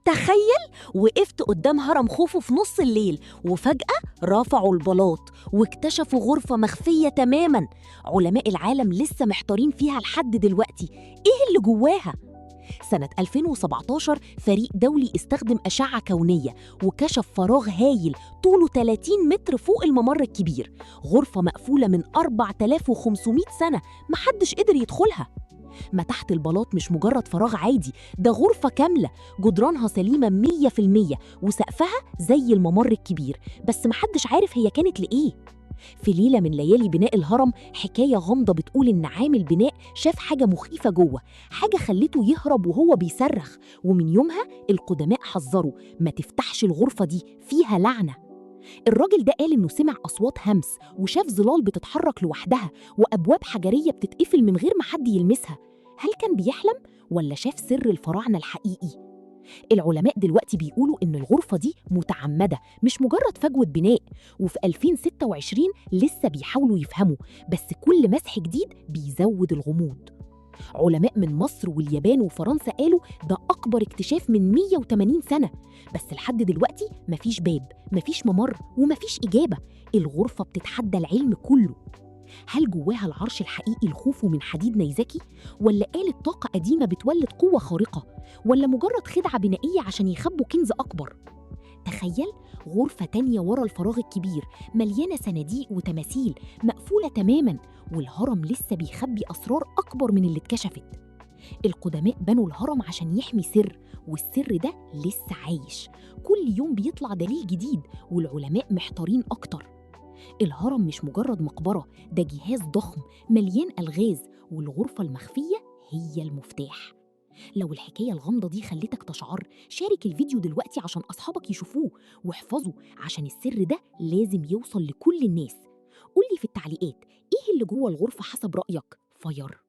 تخيل، وقفت قدام هرم خوفو في نص الليل وفجأة رفعوا البلاط واكتشفوا غرفة مخفية تماماً. علماء العالم لسه محتارين فيها لحد دلوقتي، إيه اللي جواها؟ سنة 2017 فريق دولي استخدم أشعة كونية وكشف فراغ هايل طوله 30 متر فوق الممر الكبير، غرفة مقفولة من 4500 سنة محدش قدر يدخلها. ما تحت البلاط مش مجرد فراغ عادي، ده غرفة كاملة جدرانها سليمة 100% وسقفها زي الممر الكبير، بس محدش عارف هي كانت لإيه. في ليلة من ليالي بناء الهرم حكاية غامضة بتقول إن عامل بناء شاف حاجة مخيفة جوه، حاجة خلته يهرب وهو بيصرخ، ومن يومها القدماء حذروا ما تفتحش الغرفة دي، فيها لعنة. الراجل ده قال إنه سمع أصوات همس وشاف ظلال بتتحرك لوحدها وأبواب حجرية بتتقفل من غير ما حد يلمسها. هل كان بيحلم ولا شاف سر الفراعنة الحقيقي؟ العلماء دلوقتي بيقولوا إن الغرفة دي متعمدة مش مجرد فجوة بناء، وفي 2026 لسه بيحاولوا يفهموا، بس كل مسح جديد بيزود الغموض. علماء من مصر واليابان وفرنسا قالوا ده أكبر اكتشاف من 180 سنة، بس لحد دلوقتي مفيش باب، مفيش ممر، ومفيش إجابة. الغرفة بتتحدى العلم كله. هل جواها العرش الحقيقي الخوفو من حديد نيزكي؟ ولا آلة طاقة قديمة بتولد قوة خارقة؟ ولا مجرد خدعة بنائية عشان يخبوا كنز أكبر؟ تخيل غرفة تانية ورا الفراغ الكبير مليانة صناديق وتماثيل مقفولة تماماً، والهرم لسه بيخبي أسرار أكبر من اللي اتكشفت. القدماء بنوا الهرم عشان يحمي سر، والسر ده لسه عايش. كل يوم بيطلع دليل جديد والعلماء محتارين أكتر. الهرم مش مجرد مقبرة، ده جهاز ضخم مليان ألغاز، والغرفة المخفية هي المفتاح. لو الحكاية الغامضة دي خلتك تشعر، شارك الفيديو دلوقتي عشان أصحابك يشوفوه، واحفظوا عشان السر ده لازم يوصل لكل الناس. قولي في التعليقات إيه اللي جوه الغرفة حسب رأيك. فير